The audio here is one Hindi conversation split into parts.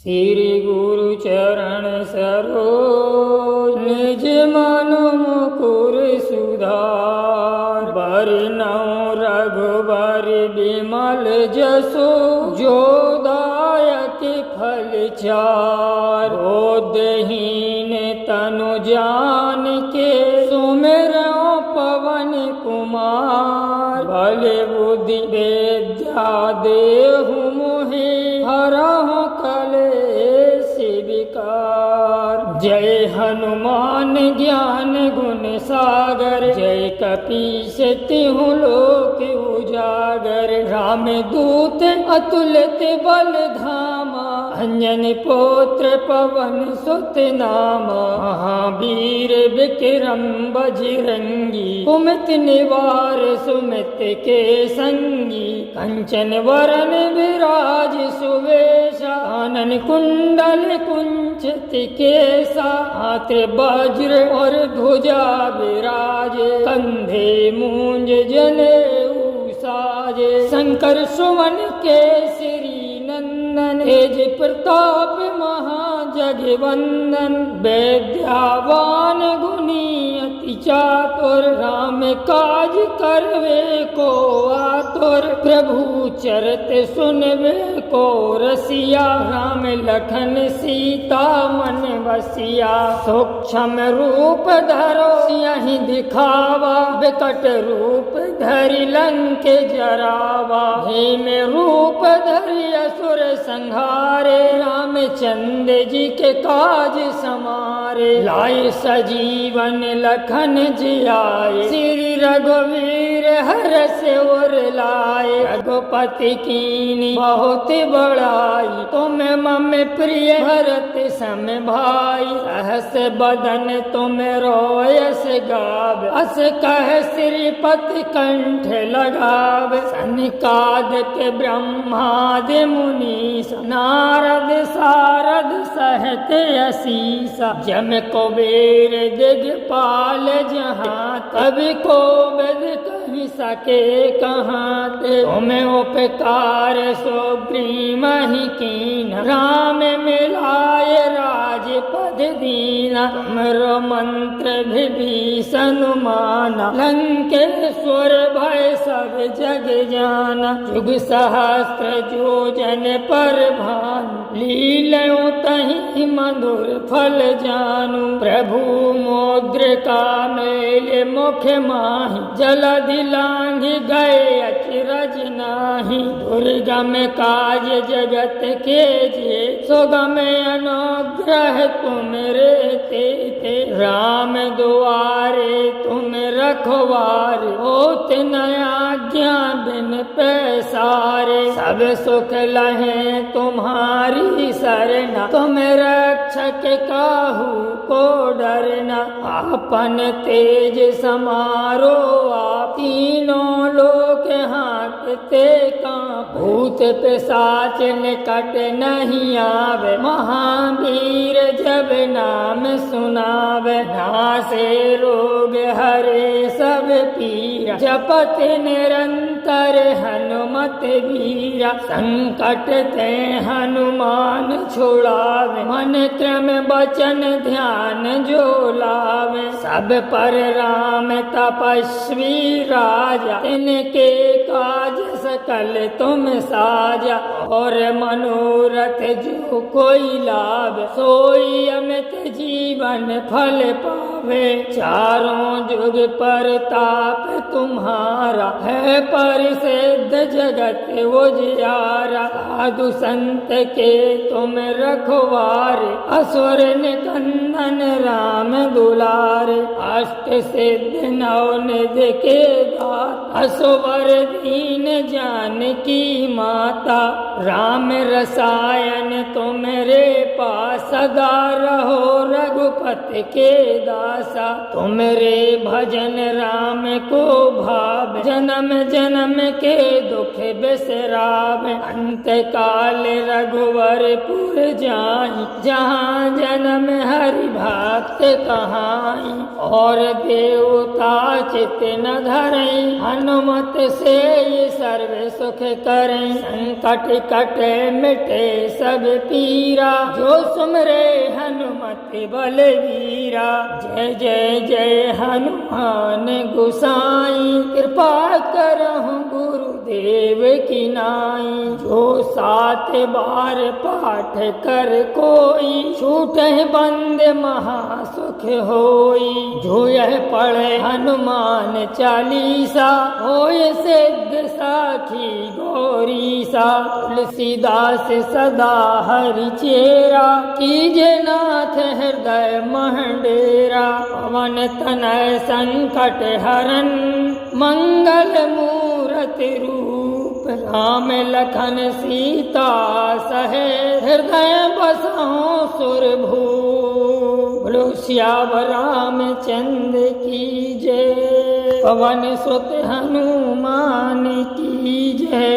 श्री गुरु चरण सरोज निज मन मुकुर सुधार। बरनउँ रघुबर बिमल जसु जो दायक फल चार। बोधहीन तनु जान के सुमिरउँ पवन कुमार। बल बुद्धि विद्या देहु मोहि हरहु कलेश विकार। जय हनुमान ज्ञान गुण सागर। जय कपीस तिहु लोक उजागर। राम दूत अतुलित बल धामा। अंजनी पुत्र पवन सुत नामा। महावीर विक्रम बजरंगी। कुमति निवार सुमित के संगी। कंचन वरन विराज सुवेशा। कानन कुंडल कुंचित केसा। हाथ वज्र और ध्वजा विराजे। कंधे मूंज जनेऊ साजे। शंकर सुवन केसरी नंदन। तेज प्रताप महाजगवंदन। विद्यावान गुणी अति चातुर। राम काज करवे को आतुर। प्रभु चरित सुनवे को रसिया। राम लखन सीता मन बसिया। सूक्ष्म रूप धरो यहीं दिखावा। विकट रूप धरि लंक जरावा। हेम रूप धरि असुर संहारे। रामचंद्र जी के काज समारे। लाए सजीवन लखन जियाए। श्री रघुवीर हरष उर लाए। रघुपति कीनी बहुत बड़ाई। तुम मम प्रिय भरत सम भाई। सहस बदन तुम रोयस गाव। अस कह श्रीपति कंठ लगाव। सनकादिक ब्रह्मादि मुनीस। नारद सारद सहित असीसा। जम कुबेर दिगपाल जहाँ। कवि कोविद कहि सके कहाँ ते। तुम उपकार सुग्रीवहि कीन्ह। राम मिलाय राजपद दीना। तुमरो मंत्र विभीषण माना। लंकेश्वर भय सब जग जाना। युग सहस्त्र योजन पर भानु। लीलयु तहि मधुर फल जानू। प्रभु मुद्रिका मेल मुख माहि। जलधि लांघि गए अचरज नाही। दुर्गम काज जगत के जे। सुगम अनुग्रह तुम रे ते। राम दुआरे तुम रखवारे। होत न आज्ञा बिन पैसारे। सब सुख लहे तुम्हारी सरना। तुम रक्षक काहू को डरना। आपन तेज समारो आप। तीनों लोक हाँकते कांप। भूत पिशाच निकट नहीं आवे। महावीर जब नाम सुनावे। नासे रोग हरे सब पीरा। जपत निरंतर हनुमत वीरा। संकट ते हनुमान छुड़ावे। मन क्रम वचन ध्यान जो लावे। सब पर राम तपस्वी राजा। तिनके काज सकल तुम साजा। और मनोरथ जो कोई लाभ। सोई अमित जीवन फल पावे। चारों जुग परताप तुम्हारा। है परिसिद्ध जगत उजियारा। साधु संत के तुम रखवारे। असुर निकंदन राम दुलारे। अष्ट सिद्ध नौ निधि के दाता। असुवर दीन जानकी माता। राम रसायन तुमरे पास। सदा रहो रघुपति के दासा। तुमरे भजन राम को भाव। जन्म जन्म के दुख बिसराव। अंत काल रघुवर पुर जाई। जहाँ जन्म हरि भक्त कहाई। और देवता चित न धरई। हनुमत से सर्व सुख करें, संकट कटे मिटे सब पीरा, जो सुमरे हनुमत बलवीरा। जय जय जय हनुमान गोसाई, कृपा करहु गुरुदेव की नाई। जो 7 बार पाठ कर कोई, छूटे बंद महासुख होई। जो यह पढ़े हनुमान चालीसा, होय सिद्ध साखी गौरीसा। तुलसीदास सदा हरि चेरा, कीजे नाथ हृदय महडेरा। पवन तनय संकट हरन, मंगल मूरति रूप। राम लखन सीता सहे, हृदय बसहु सुरभूप। बोलो सियावर रामचंद्र की जय, पवन सुत हनुमान की जय।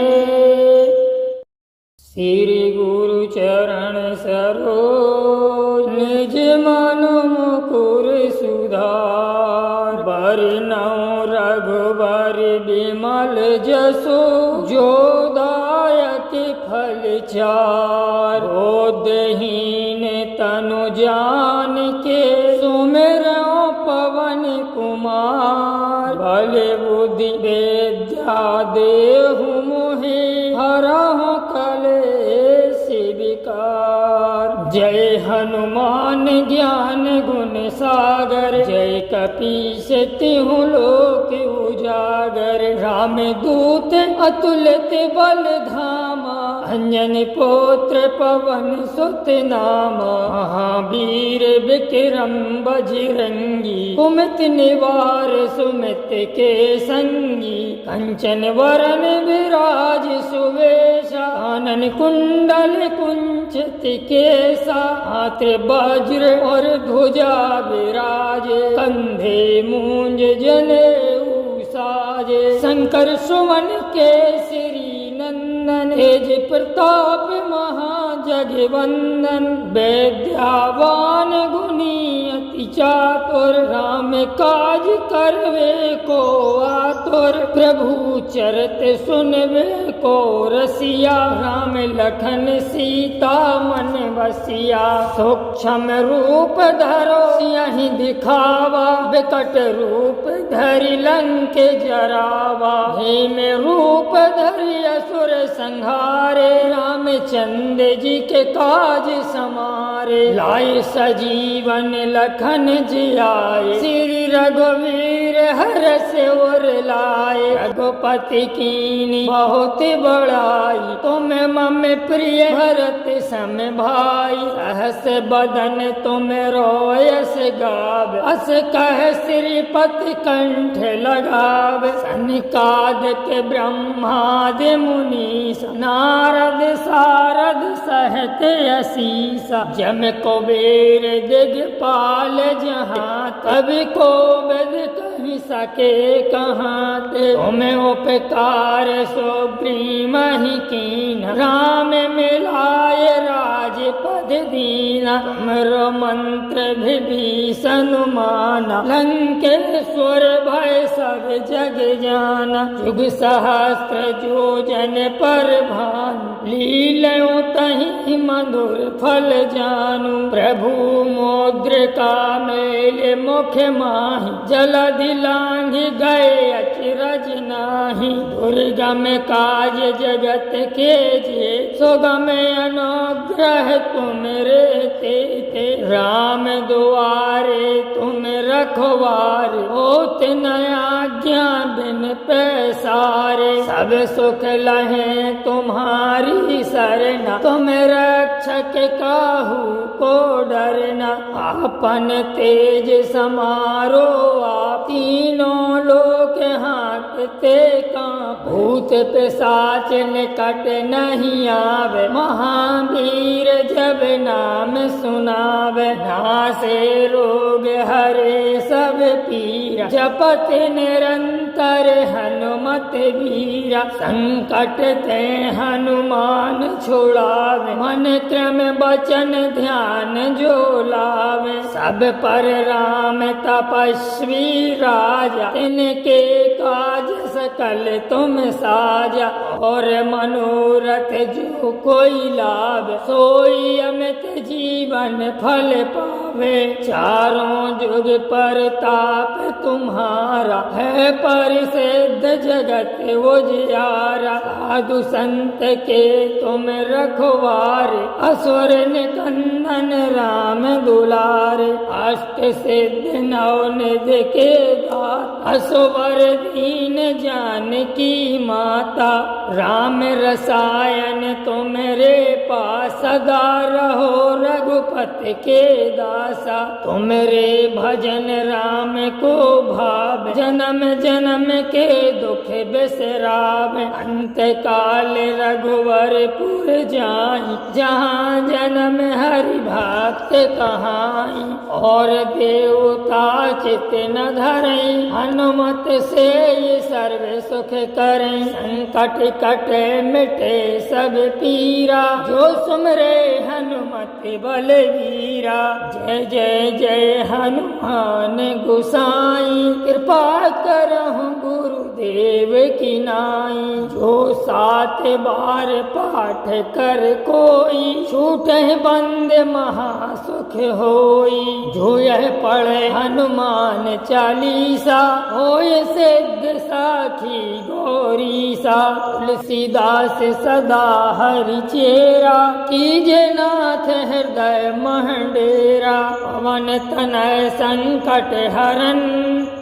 श्री गुरु चरण सरोज, निज मन मुकुर सुधार। बरनउँ रघुबर बिमल जसु, जो दायक फल चार। बोधहीन तनु जानिके, सुमिरउँ पवन कुमार। बल बुद्धि विद्या देहु मोहि, हरहु कलेश विकार। जय हनुमान ज्ञान गुण सागर, जय कपीस तिहु लोक उजागर। राम दूत अतुलित बल धामा, अंजनी पुत्र पवन सुत नामा। महावीर विक्रम बजरंगी, कुमति निवार सुमित के संगी। कंचन वरन विराज सुवेशा, कानन कुंडल कुंचित केसा। हाथ वज्र और ध्वजा विराजे, कंधे मूंज जनेऊ साजे। शंकर सुवन केसरी नंदन, तेज प्रताप महाजगवंदन। विद्यावान गुणी अति चातुर, राम काज करवे को आतुर। प्रभु चरित सुनवे को रसिया, राम लखन सीता मन बसिया। सूक्ष्म रूप धरो यहीं दिखावा, विकट रूप धरि लंक जरावा। हेम रूप धरि असुर संहारे, रामचंद्र जी के काज समारे। लाए सजीवन लखन जियाए, श्री रघुवीर हरष उर लाए। रघुपति कीनी बहुत बड़ाई, तुम मम प्रिय भरत सम भाई। सहस बदन तुम रोयस गाव, अस कह श्रीपति कंठ लगाव। सनकादिक ब्रह्मादि मुनीस, नारद सारद सहत असीसा। जम कुबेर दिगपाल जहाँ, कवि कोविद कहि सके कहाँ ते। तुम उपकार सुग्रीवहि कीन्हा, राम मिलाय राजपद दीना। तुमरो मंत्र विभीषण माना, लंकेश्वर भय सब जग जाना। युग सहस्त्र योजन पर भानु, लीलयु तहि मधुर फल जानू। प्रभु मुद्रिका मेल मुख माहि, जलधि लांघि गए अचरज नाही। दुर्गम काज जगत के जे, सुगम अनुग्रह तुम रे ते। राम दुआरे तुम रखवारे, होत न आज्ञा बिन पैसारे। सब सुख लहे तुम्हारी सरना, तुम रक्षक काहू को डरना। आपन तेज समारो आप, तीनों लोक हाँकते कांप। भूत पिशाच निकट नहीं आवे, महावीर जब नाम सुनावे, नासे रोग हरे सब पीरा, जपत निरंतर हनुमत वीरा, संकट ते हनुमान छुड़ावे, मन क्रम वचन ध्यान जो लावे, सब पर राम तपस्वी राजा, तिनके काज सकल तुम साजा, और मनोरथ जो कोई लाभ, सोई अमित जीवन फल पावे, चारों जुग परताप तुम्हारा, है परिसिद्ध जगत उजियारा, साधु संत के तुम रखवारे, असुर निकंदन राम दुलारे, अष्ट सिद्ध नवनिध के दाता, असुवर दीन जानकी माता, राम रसायन तुमरे पास, सदा रहो रघुपति के दासा, तुमरे भजन राम को भाव, जन्म जन्म के दुख बिसराव, अंत काल रघुवरपुर जाई, जहाँ जन्म हरि भक्त कहाई, और देवता चित न धरई, हनुमत से ये सर्व सुख करें, संकट कटे मिटे सब पीरा, जो सुमरे हनुमत बलवीरा, जय जय जय हनुमान गोसाई, कृपा करहु गुरुदेव की नाई, जो 7 बार पाठ कर कोई, छूटे बंद महासुख होई, जो यह पढ़े हनुमान चालीसा, होय सिद्ध साखी गौरीसा, तुलसीदास सदा हरि चेरा, कीजे नाथ हृदय महडेरा, पवन तनय संकट हरन,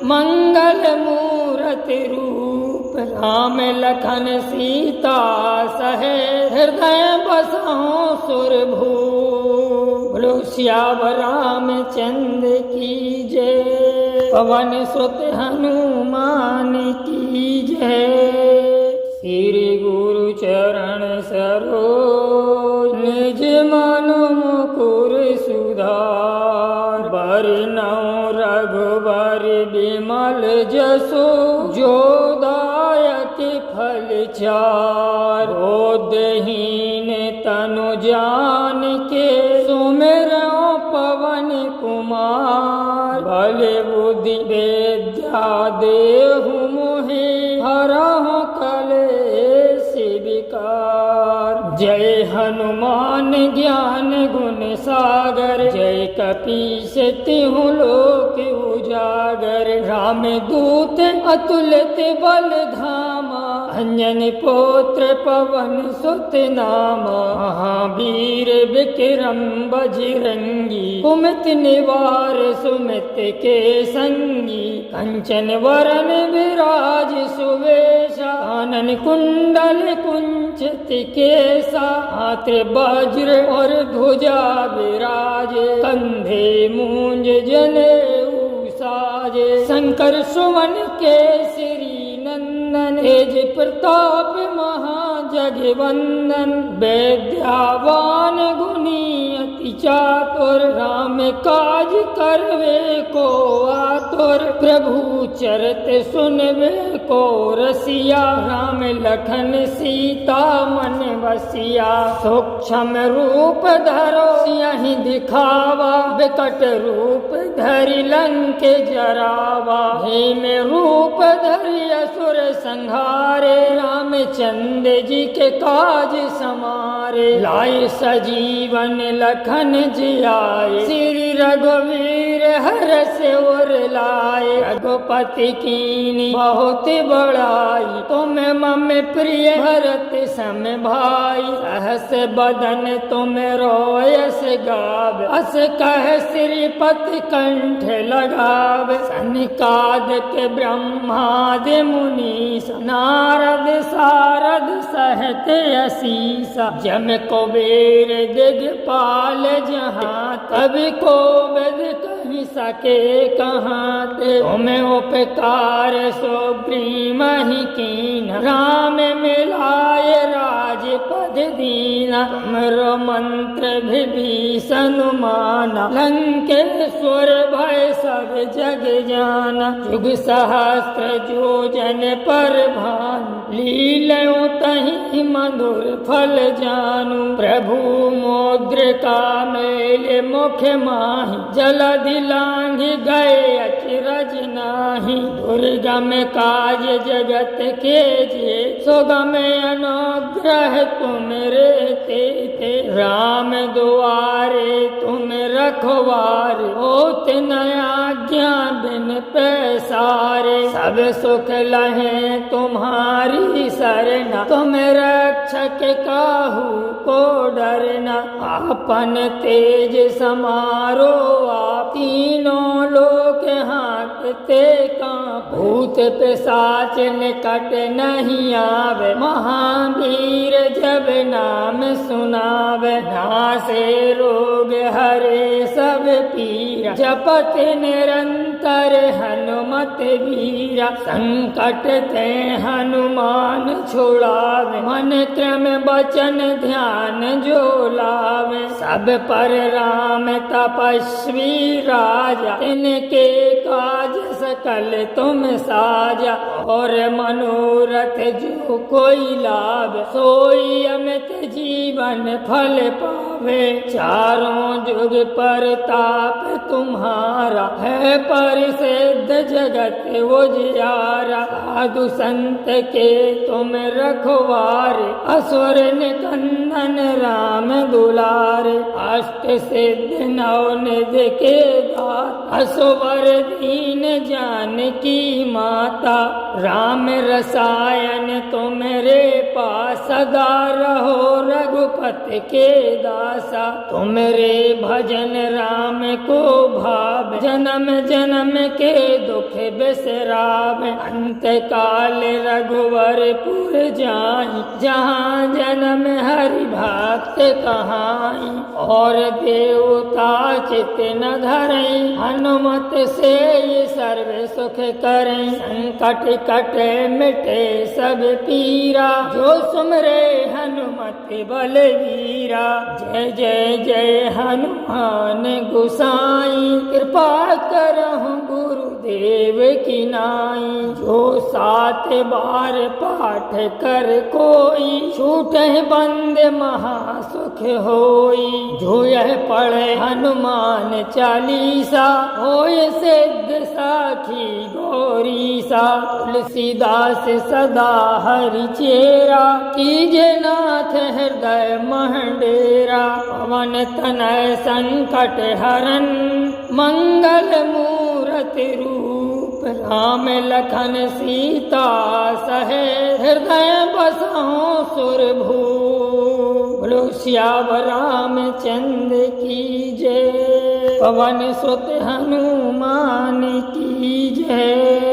मंगल मूरति रूप, राम लखन सीता सहे, हृदय बसहु सुरभूप, बोलो सियावर रामचंद्र की जय, पवन सुत हनुमान की जय। श्री गुरु चरण सरोज, निज मन मुकुर सुधार, बरनउँ रघुबर बिमल जसु, जो दायक फल चार, बोधहीन तनु जान के, सुमिरउँ पवन कुमार, बल बुद्धि विद्या देहु मोहि, हरहु कलेश विकार, जय हनुमान ज्ञान गुण सागर, जय कपीस तिहुँ लोक उजागर, राम दूत अतुलित बल धामा, अंजनी पुत्र पवन सुत नामा, महावीर विक्रम बजरंगी, कुमति निवार सुमित के संगी, कंचन वरन विराज सुवेशा, कानन कुंडल कुंचित केसा, हाथ वज्र और ध्वजा विराजे, कंधे मूंज जनेऊ साजे, शंकर सुवन केसरी नंदन, तेज प्रताप महाजगवंदन, विद्यावान गुणी अति चातुर, राम काज करवे को आतुर, प्रभु चरित सुनवे को रसिया, राम लखन सीता मन बसिया, सूक्ष्म रूप धरो यहीं दिखावा, विकट रूप धरि लंक जरावा, भीम रूप धरि असुर संहारे, रामचंद्र जी के काज समारे, लाए सजीवन लखन जियाए, श्री रघुवीर हरष उर लाए, रघुपति कीनी बहुत बड़ाई, तुम मम प्रिय भरत सम भाई, सहस बदन तुम रोयस गाव, अस कह श्रीपति कंठ लगाव, सनकादिक ब्रह्मादि मुनीस, नारद सारद सहत असीसा, जम कुबेर दिगपाल जहाँ, कवि कोविद कहि नहीं सके कहाँ ते, तुम्हें उपकार सुग्रीव ही कीन, राम मिलाए राजपद दीना, तुमरो मंत्र विभीषण माना, लंकेश्वर भय सब जग जाना, युग सहस्त्र योजन पर भानु, लीलयो तहि मधुर फल जानू, प्रभु मुद्रिका मेले मुख माहि, जलधि लांघि गए अचरज नाही, दुर्गम काज जगत के जे, सुगम अनुग्रह तुम रे ते, राम दुआरे तुम रखवारे, होत न आज्ञा बिन पैसारे, सब सुख लहे तुम्हारी सरना, तुम रक्षक काहू को डरना, आपन तेज समारो आप, तीनों लोक हाँकते कांप, भूत पिशाच निकट नहीं आवे, महावीर जब नाम सुनावे, नासे रोग हरे सब पीरा, जपत निरंतर हनुमत वीरा, संकट ते हनुमान छुड़ावे, मन क्रम वचन ध्यान जो लावे, सब पर राम तपस्वी राजा, तिनके काज सकल तुम साजा, और मनोरथ जो कोई लाभ, सोई अमित जीवन फल पावे, चारों जुग पर ताप तुम्हारा, है परिसिद्ध जगत उजियारा, साधु संत के तुम रखवारे, असुर निकंदन राम दुलारे, अष्ट सिद्ध नवनिध के दाता, असुवर दीन जानकी माता, राम रसायन तुमरे पास, सदा रहो रघुपति के दासा, तुमरे भजन राम को भाव, जन्म जन्म के दुख बिसरावे, अंत काल रघुवरपुर जाई, जहाँ जन्म हरि भक्त कहाई, और देवता चित न धरई, हनुमत से सर्व सुख करें, संकट कटे मिटे सब पीरा, जो सुमरे हनुमत बलवीरा, जय जय जय हनुमान गोसाई, कृपा करहु गुरुदेव की नाई, जो 7 बार पाठ कर कोई, छूटे बंद महासुख होई, जो यह पढ़े हनुमान चालीसा, होय सिद्ध साखी गौरीसा, तुलसीदास सदा हरि चेरा, कीजे नाथ हृदय महडेरा, पवन तनय संकट हरन, मंगल मूरति रूप, राम लखन सीता सहे, हृदय बसहु सुरभूप, बोलो सियावर रामचंद्र की जय, पवन सुत हनुमान की जय।